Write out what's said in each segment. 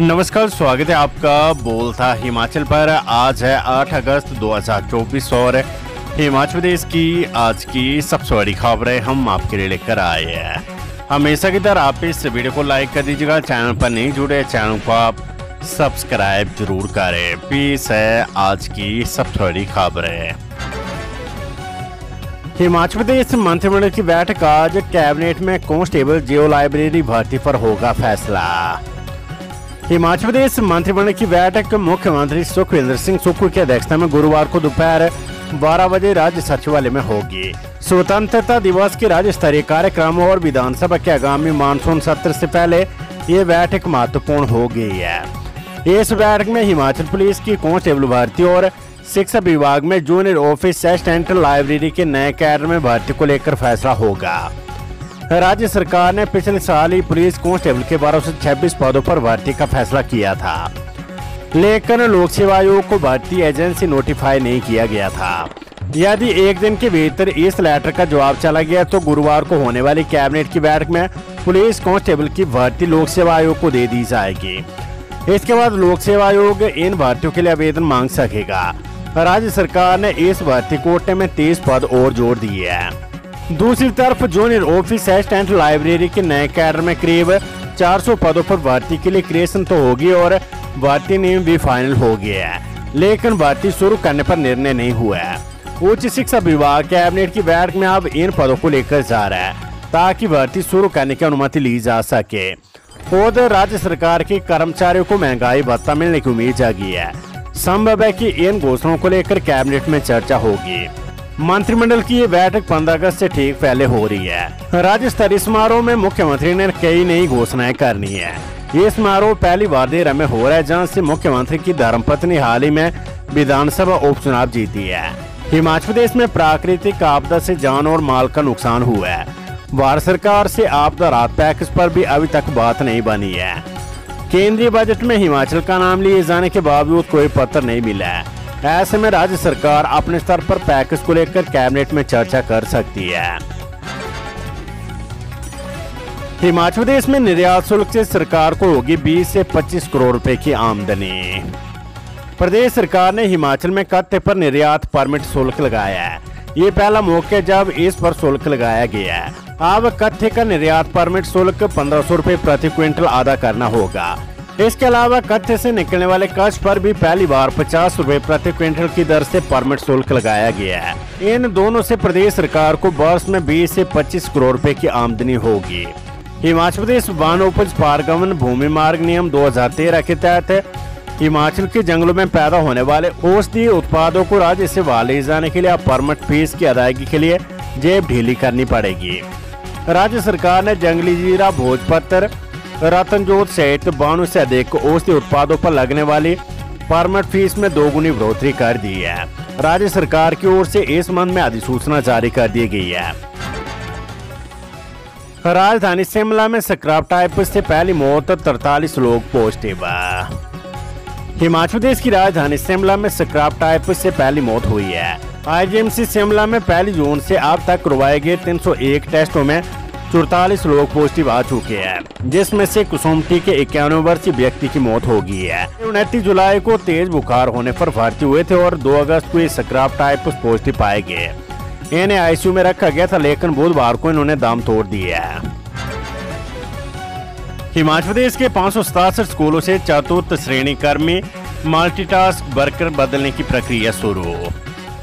नमस्कार, स्वागत है आपका बोलता हिमाचल पर। आज है 8 अगस्त 2024 और हिमाचल प्रदेश की आज की सबसे बड़ी खबरें हम आपके लिए लेकर आए हैं। हमेशा की तरह आप इस वीडियो को लाइक कर दीजिएगा। चैनल पर नहीं जुड़े, चैनल को आप सब्सक्राइब जरूर करें। पेश है आज की सबसे बड़ी खबरें। हिमाचल प्रदेश मंत्रिमंडल की बैठक आज। कैबिनेट में कांस्टेबल जियो लाइब्रेरी भर्ती पर होगा फैसला। हिमाचल प्रदेश मंत्रिमंडल की बैठक मुख्यमंत्री सुखविंदर सिंह सुक्खू की अध्यक्षता में गुरुवार को दोपहर 12 बजे राज्य सचिवालय में होगी। स्वतंत्रता दिवस के राज्य स्तरीय कार्यक्रम और विधानसभा के आगामी मानसून सत्र से पहले ये बैठक महत्वपूर्ण हो गई है। इस बैठक में हिमाचल पुलिस की कांस्टेबल भर्ती और शिक्षा विभाग में जूनियर ऑफिस असिस्टेंट लाइब्रेरी के नए कैडर में भर्ती को लेकर फैसला होगा। राज्य सरकार ने पिछले साल ही पुलिस कांस्टेबल के 1226 पदों पर भर्ती का फैसला किया था, लेकिन लोक सेवा आयोग को भर्ती एजेंसी नोटिफाई नहीं किया गया था। यदि एक दिन के भीतर इस लेटर का जवाब चला गया तो गुरुवार को होने वाली कैबिनेट की बैठक में पुलिस कांस्टेबल की भर्ती लोक सेवा आयोग को दे दी जाएगी। इसके बाद लोक सेवा आयोग इन भर्तियों के लिए आवेदन मांग सकेगा। राज्य सरकार ने इस भर्ती कोटे में 30 पद और जोड़ दिए हैं। दूसरी तरफ जूनियर ऑफिस असिस्टेंट लाइब्रेरी के नए कैडर में करीब 400 पदों पर भर्ती के लिए क्रिएशन तो होगी और भर्ती नियम भी फाइनल हो गया है, लेकिन भर्ती शुरू करने पर निर्णय नहीं हुआ है। उच्च शिक्षा विभाग कैबिनेट की बैठक में अब इन पदों को लेकर जा रहा है ताकि भर्ती शुरू करने की अनुमति ली जा सके। उधर राज्य सरकार के कर्मचारियों को महंगाई भत्ता मिलने की उम्मीद जागी है। संभव है कि इन घोषणाओं को लेकर कैबिनेट में चर्चा होगी। मंत्रिमंडल की ये बैठक 15 अगस्त से ठीक पहले हो रही है। राज्य स्तरीय समारोह में मुख्यमंत्री ने कई नई घोषणाएं करनी है। ये समारोह पहली बार देर में हो रहा है, जहां से मुख्यमंत्री की धर्मपत्नी हाल ही में विधानसभा उपचुनाव जीती है। हिमाचल प्रदेश में प्राकृतिक आपदा से जान और माल का नुकसान हुआ है। भारत सरकार से आपदा राहत पैकेज पर भी अभी तक बात नहीं बनी है। केंद्रीय बजट में हिमाचल का नाम लिए जाने के बावजूद कोई पत्र नहीं मिला है। ऐसे में राज्य सरकार अपने स्तर पर पैकेज को लेकर कैबिनेट में चर्चा कर सकती है। हिमाचल प्रदेश में निर्यात शुल्क से सरकार को होगी 20 से 25 करोड़ रुपए की आमदनी। प्रदेश सरकार ने हिमाचल में कत्थे पर निर्यात परमिट शुल्क लगाया है। ये पहला मौका है जब इस पर शुल्क लगाया गया है। अब कत्थे का निर्यात परमिट शुल्क 1500 रुपए प्रति क्विंटल अदा करना होगा। इसके अलावा कत्थे से निकलने वाले कच्छ पर भी पहली बार 50 रुपए प्रति क्विंटल की दर से परमिट शुल्क लगाया गया है। इन दोनों से प्रदेश सरकार को वर्ष में 20 से 25 करोड़ रुपए की आमदनी होगी। हिमाचल प्रदेश वन उपज पारगमन भूमि मार्ग नियम 2013 के तहत हिमाचल के जंगलों में पैदा होने वाले औषधीय उत्पादों को राज्य से बाहर ले जाने के लिए अब परमिट फीस की अदायगी के लिए जेब ढीली करनी पड़ेगी। राज्य सरकार ने जंगली जीरा, भोजपत्र, रतनजोत सहित 92 से अधिक औषधि उत्पादों पर लगने वाली परमिट फीस में 2 गुनी बढ़ोतरी कर दी है। राज्य सरकार की ओर से इस संबंध में अधिसूचना जारी कर दी गई है। राजधानी शिमला में स्क्रब टाइफस से पहली मौत, 43 लोग पॉजिटिव। हिमाचल प्रदेश की राजधानी शिमला में स्क्रब टाइफस से पहली मौत हुई है। आईजीएमसी शिमला में 1 जून से अब तक करवाए गए 301 टेस्टों में 44 लोग पॉजिटिव आ चुके हैं, जिसमें से कुसुम्पटी के 91 वर्षीय व्यक्ति की मौत हो गई है। 29 जुलाई को तेज बुखार होने पर भर्ती हुए थे और 2 अगस्त को स्क्रब टाइफस पॉजिटिव पाए गए। इन्हें आईसीयू में रखा गया था, लेकिन बुधवार को इन्होंने दम तोड़ दिया है। हिमाचल प्रदेश के 567 स्कूलों से चतुर्थ श्रेणी कर्मी मल्टीटास्क वर्कर बदलने की प्रक्रिया शुरू।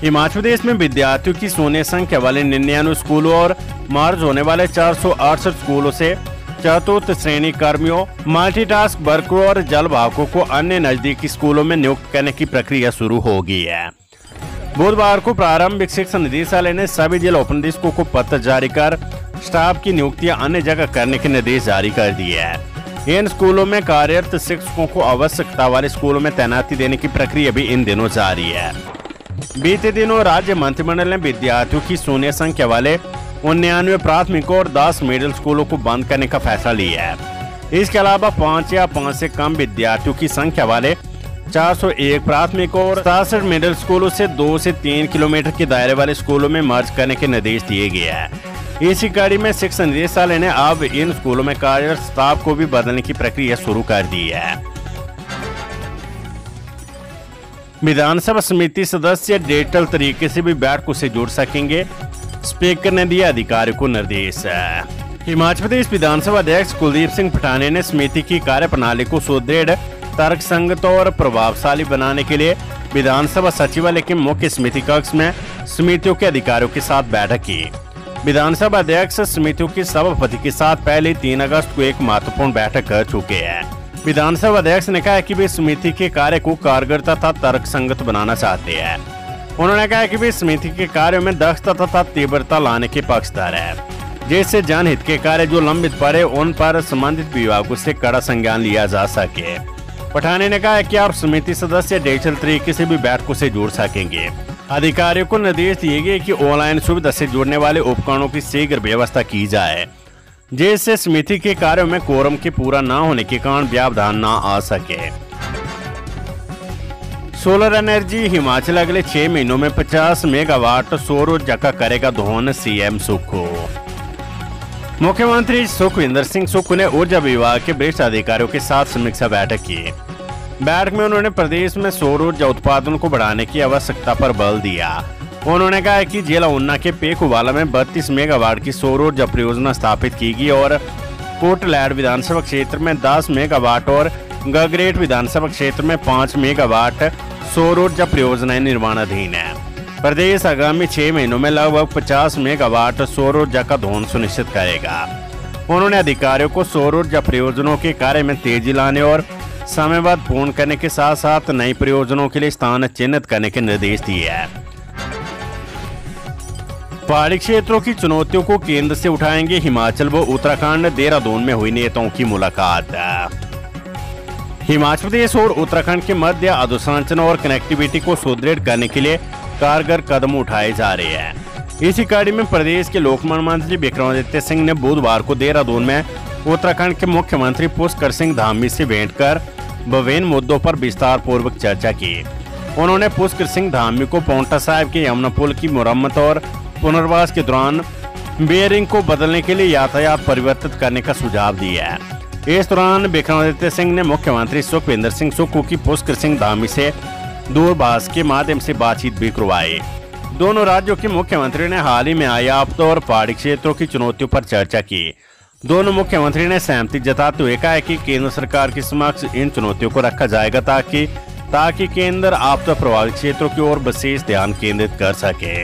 हिमाचल प्रदेश में विद्यार्थियों की शून्य संख्या वाले 99 स्कूलों और मर्ज होने वाले 468 स्कूलों से चतुर्थ श्रेणी कर्मियों, मल्टीटास्क वर्करों और जलवाहकों को अन्य नजदीकी स्कूलों में नियुक्त करने की प्रक्रिया शुरू हो गई है। बुधवार को प्रारंभिक शिक्षा निदेशालय ने सभी जिला उपनिदेशकों को पत्र जारी कर स्टाफ की नियुक्तियां अन्य जगह करने के निर्देश जारी कर दिए हैं। इन स्कूलों में कार्यरत शिक्षकों को आवश्यकता वाले स्कूलों में तैनाती देने की प्रक्रिया भी इन दिनों जारी है। बीते दिनों राज्य मंत्रिमंडल ने विद्यार्थियों की शून्य संख्या वाले 99 प्राथमिक और 10 मिडिल स्कूलों को बंद करने का फैसला लिया है। इसके अलावा 5 या 5 से कम विद्यार्थियों की संख्या वाले 401 प्राथमिक और 67 मिडिल स्कूलों से 2 से 3 किलोमीटर के दायरे वाले स्कूलों में मर्ज करने के निर्देश दिए गए हैं। इसी कड़ी में शिक्षा निदेशालय ने अब इन स्कूलों में कार्यरत स्टाफ को भी बदलने की प्रक्रिया शुरू कर दी है। विधानसभा समिति सदस्य डिजिटल तरीके से भी बैठकों से जुड़ सकेंगे, स्पीकर ने दिया अधिकारियों को निर्देश। हिमाचल प्रदेश विधानसभा अध्यक्ष कुलदीप सिंह पठानिया ने समिति की कार्यप्रणाली को सुदृढ़, तर्कसंगत और प्रभावशाली बनाने के लिए विधानसभा सचिवालय के मुख्य समिति कक्ष में समितियों के अधिकारियों के साथ बैठक की। विधानसभा अध्यक्ष समितियों के सभापति के साथ पहले 3 अगस्त को एक महत्वपूर्ण बैठक कर चुके हैं। विधानसभा अध्यक्ष ने कहा कि वे समिति के कार्य को कारगर तथा तर्कसंगत बनाना चाहते हैं। उन्होंने कहा कि वे समिति के कार्यों में दक्षता तथा तीव्रता लाने के पक्षधर है, जिससे जनहित के कार्य जो लंबित पड़े उन पर संबंधित विभागों से कड़ा संज्ञान लिया जा सके। पठानिया ने कहा कि आप समिति सदस्य डिजिटल तरीके से भी बैठकों से जुड़ सकेंगे। अधिकारियों को निर्देश दिए गए कि ऑनलाइन सुविधा से जुड़ने वाले उपकरणों की शीघ्र व्यवस्था की जाए, जिससे समिति के कार्यों में कोरम के पूरा न होने के कारण व्यवधान न आ सके। सोलर एनर्जी हिमाचल अगले 6 महीनों में 50 मेगावाट सौर ऊर्जा का करेगा दोहन, सीएम सुक्खू। मुख्यमंत्री सुखविंदर सिंह सुक्खू ने ऊर्जा विभाग के वरिष्ठ अधिकारियों के साथ समीक्षा बैठक की। बैठक में उन्होंने प्रदेश में सौर ऊर्जा उत्पादन को बढ़ाने की आवश्यकता पर बल दिया। उन्होंने कहा कि जिला ऊना के पेकुवाला में 32 मेगावाट की सौर ऊर्जा परियोजना स्थापित की गई और कोटलैड विधानसभा क्षेत्र में 10 मेगावाट और गगरेट विधानसभा क्षेत्र में 5 मेगावाट सौर ऊर्जा परियोजनाएं निर्माणाधीन है। प्रदेश आगामी 6 महीनों में लगभग 50 मेगावाट सौर ऊर्जा का दोहन सुनिश्चित करेगा। उन्होंने अधिकारियों को सौर ऊर्जा परियोजनाओं के कार्य में तेजी लाने और समयबद्ध पूर्ण करने के साथ साथ नई परियोजनाओं के लिए स्थान चिन्हित करने के निर्देश दिए हैं। पहाड़ी क्षेत्रों की चुनौतियों को केंद्र से उठाएंगे हिमाचल व उत्तराखंड, देहरादून में हुई नेताओं की मुलाकात। हिमाचल प्रदेश और उत्तराखंड के मध्य अधोसंरचना और कनेक्टिविटी को सुदृढ़ करने के लिए कारगर कदम उठाए जा रहे हैं। इसी कड़ी में प्रदेश के लोकमान्य मंत्री विक्रमादित्य सिंह ने बुधवार को देहरादून में उत्तराखंड के मुख्यमंत्री पुष्कर सिंह धामी से भेंट कर विभिन्न मुद्दों पर विस्तार पूर्वक चर्चा की। उन्होंने पुष्कर सिंह धामी को पांवटा साहिब के यमुना पुल की मुरम्मत और पुनर्वास के दौरान बेयरिंग को बदलने के लिए यातायात परिवर्तित करने का सुझाव दिया है। इस दौरान विक्रमादित्य सिंह ने मुख्यमंत्री सुखविंदर सिंह सुक्खू की पुष्कर सिंह धामी से दूरभाष के माध्यम से बातचीत भी करवाई। दोनों राज्यों के मुख्यमंत्री ने हाल ही में आई आपदा और पहाड़ी क्षेत्रों की चुनौतियों पर चर्चा की। दोनों मुख्यमंत्री ने सहमति जताते हुए कहा कि केंद्र सरकार के समक्ष इन चुनौतियों को रखा जाएगा ताकि केंद्र आपदा प्रभावित क्षेत्रों की ओर विशेष ध्यान केंद्रित कर सके।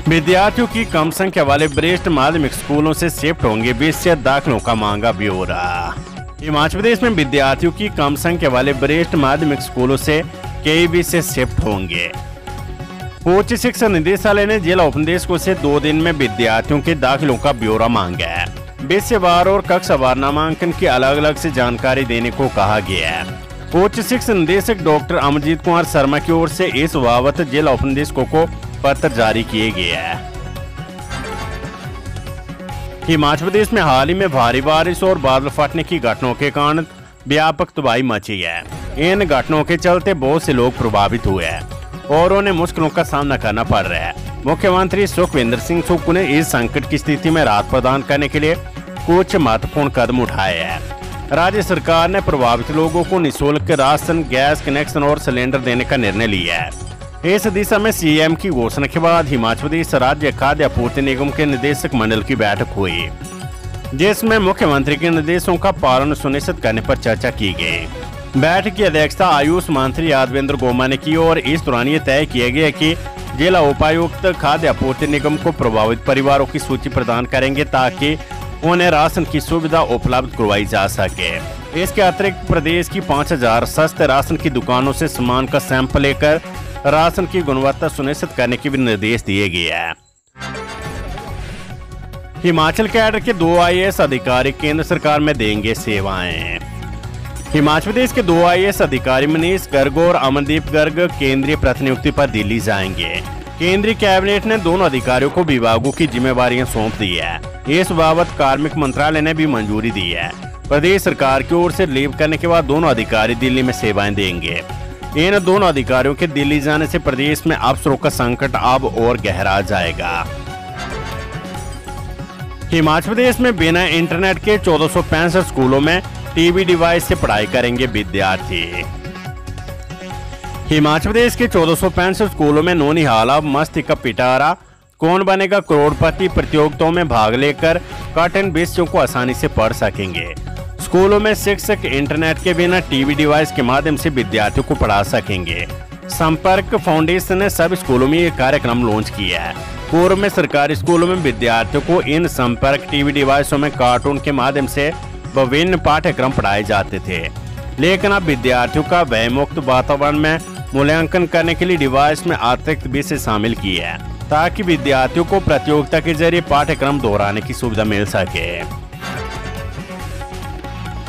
विद्यार्थियों की कम संख्या वाले वरिष्ठ माध्यमिक स्कूलों से शिफ्ट होंगे 20 दाखिलों का मांगा ब्यौरा। हिमाचल प्रदेश में विद्यार्थियों की कम संख्या वाले वरिष्ठ माध्यमिक स्कूलों से केईबी से शिफ्ट होंगे। उच्च शिक्षा निदेशालय ने जिला उपनिदेशकों से 2 दिन में विद्यार्थियों के दाखिलों का ब्यौरा मांगा है। विषयवार और कक्षावार नामांकन की अलग अलग से जानकारी देने को कहा गया है। उच्च शिक्षा निदेशक डॉक्टर अमरजीत कुमार शर्मा की ओर से इस बाबत जिला उपनिदेशकों को पत्र जारी किए गए हैं। हिमाचल प्रदेश में हाल ही में भारी बारिश और बादल फटने की घटनाओं के कारण व्यापक तबाही मची है। इन घटनाओं के चलते बहुत से लोग प्रभावित हुए हैं और उन्हें मुश्किलों का सामना करना पड़ रहा है। मुख्यमंत्री सुखविंदर सिंह सुक्खू ने इस संकट की स्थिति में राहत प्रदान करने के लिए कुछ महत्वपूर्ण कदम उठाए हैं। राज्य सरकार ने प्रभावित लोगों को निःशुल्क राशन, गैस कनेक्शन और सिलेंडर देने का निर्णय लिया है। इस दिशा में सीएम की घोषणा के बाद हिमाचल प्रदेश राज्य खाद्य आपूर्ति निगम के निदेशक मंडल की बैठक हुई, जिसमें मुख्यमंत्री के निर्देशों का पालन सुनिश्चित करने पर चर्चा की गई। बैठक की अध्यक्षता आयुष मंत्री यादवेंद्र गोमा ने की और इस दौरान ये तय किया गया कि जिला उपायुक्त खाद्य आपूर्ति निगम को प्रभावित परिवारों की सूची प्रदान करेंगे ताकि उन्हें राशन की सुविधा उपलब्ध करवाई जा सके। इसके अतिरिक्त प्रदेश की 5000 सस्ते राशन की दुकानों से सामान का सैंपल लेकर राशन की गुणवत्ता सुनिश्चित करने के भी निर्देश दिए गए हैं। हिमाचल कैडर के 2 IAS अधिकारी केंद्र सरकार में देंगे सेवाएं। हिमाचल प्रदेश के 2 IAS अधिकारी मनीष गर्ग और अमनदीप गर्ग केंद्रीय प्रतिनियुक्ति पर दिल्ली जाएंगे। केंद्रीय कैबिनेट ने दोनों अधिकारियों को विभागों की जिम्मेवारियां सौंप दी है। इस बाबत कार्मिक मंत्रालय ने भी मंजूरी दी है। प्रदेश सरकार की ओर से लीव करने के बाद दोनों अधिकारी दिल्ली में सेवाएं देंगे। इन दोनों अधिकारियों के दिल्ली जाने से प्रदेश में अफसरों का संकट अब और गहरा जाएगा। हिमाचल प्रदेश में बिना इंटरनेट के 1465 स्कूलों में टीवी डिवाइस से पढ़ाई करेंगे विद्यार्थी। हिमाचल प्रदेश के 1465 स्कूलों में नौनिहाल मस्ती का पिटारा, कौन बनेगा करोड़पति प्रतियोगिताओं में भाग लेकर कठिन विषयों को आसानी से पढ़ सकेंगे। स्कूलों में शिक्षक इंटरनेट के बिना टीवी डिवाइस के माध्यम से विद्यार्थियों को पढ़ा सकेंगे। संपर्क फाउंडेशन ने सभी स्कूलों में यह कार्यक्रम लॉन्च किया है। पूर्व में सरकारी स्कूलों में विद्यार्थियों को इन संपर्क टीवी डिवाइसों में कार्टून के माध्यम से विभिन्न पाठ्यक्रम पढ़ाए जाते थे, लेकिन अब विद्यार्थियों का भयमुक्त वातावरण में मूल्यांकन करने के लिए डिवाइस में अतिरिक्त विषय शामिल किए हैं, ताकि विद्यार्थियों को प्रतियोगिता के जरिए पाठ्यक्रम दोहराने की सुविधा मिल सके।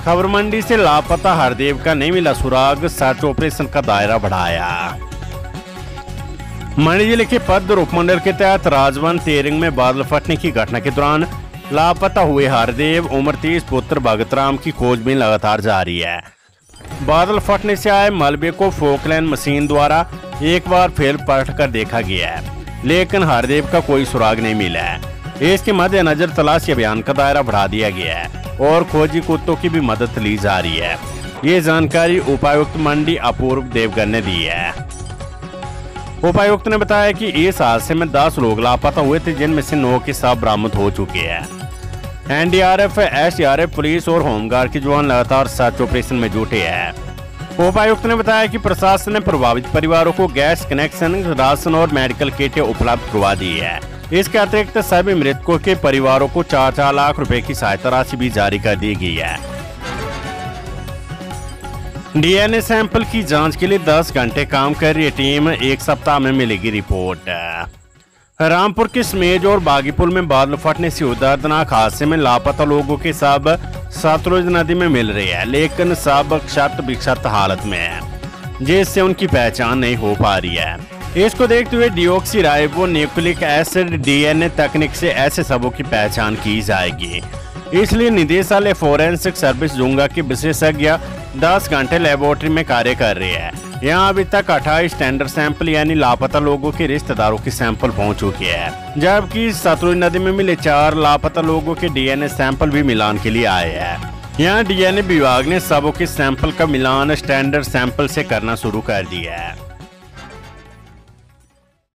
खबर मंडी से लापता हरदेव का नहीं मिला सुराग, सर्च ऑपरेशन का दायरा बढ़ाया। मंडी जिले के पद्म उपमंडल के तहत राजवन तेरिंग में बादल फटने की घटना के दौरान लापता हुए हरदेव उम्र 30 पुत्र भगतराम की खोजबीन लगातार जारी है। बादल फटने से आए मलबे को फोकलैंड मशीन द्वारा एक बार फिर पलट कर देखा गया है, लेकिन हरदेव का कोई सुराग नहीं मिला है। इसके मद्देनजर तलाशी अभियान का दायरा बढ़ा दिया गया है और खोजी कुत्तों की भी मदद ली जा रही है। ये जानकारी उपायुक्त मंडी अपूर्व देवगन ने दी है। उपायुक्त ने बताया कि इस हादसे में 10 लोग लापता हुए थे, जिनमें से 9 के शव बरामद हो चुके हैं। एनडीआरएफ, एसडीआरएफ, पुलिस और होमगार्ड के जवान लगातार सर्च ऑपरेशन में जुटे हैं। उपायुक्त ने बताया कि प्रशासन ने प्रभावित परिवारों को गैस कनेक्शन, राशन और मेडिकल किटें उपलब्ध करवा दी है। इसके अतिरिक्त सभी मृतकों के परिवारों को 4-4 लाख रुपए की सहायता राशि भी जारी कर दी गई है। डीएनए सैंपल की जांच के लिए 10 घंटे काम कर रही टीम, 1 सप्ताह में मिलेगी रिपोर्ट। रामपुर के समेज और बागीपुल में बादल फटने से हुए दर्दनाक हादसे में लापता लोगों के शव सतलुज नदी में मिल रहे हैं, लेकिन सब क्षत विक्षत हालत में है, जिससे उनकी पहचान नहीं हो पा रही है। इसको देखते हुए डिऑक्सी न्यूक्लिक एसिड डीएनए तकनीक से ऐसे शवों की पहचान की जाएगी। इसलिए निदेशालय फॉरेंसिक सर्विस जुंगा के विशेषज्ञ 10 घंटे लेबोरेटरी में कार्य कर रहे हैं। यहाँ अभी तक 28 स्टैंडर्ड सैंपल यानी लापता लोगों के रिश्तेदारों के सैंपल पहुंच चुके हैं, जबकि सतलुज नदी में मिले 4 लापता लोगों के डीएनए सैंपल भी मिलान के लिए आए हैं। यहाँ डीएनए विभाग ने शवों के सैंपल का मिलान स्टैंडर्ड सैंपल से करना शुरू कर दिया है।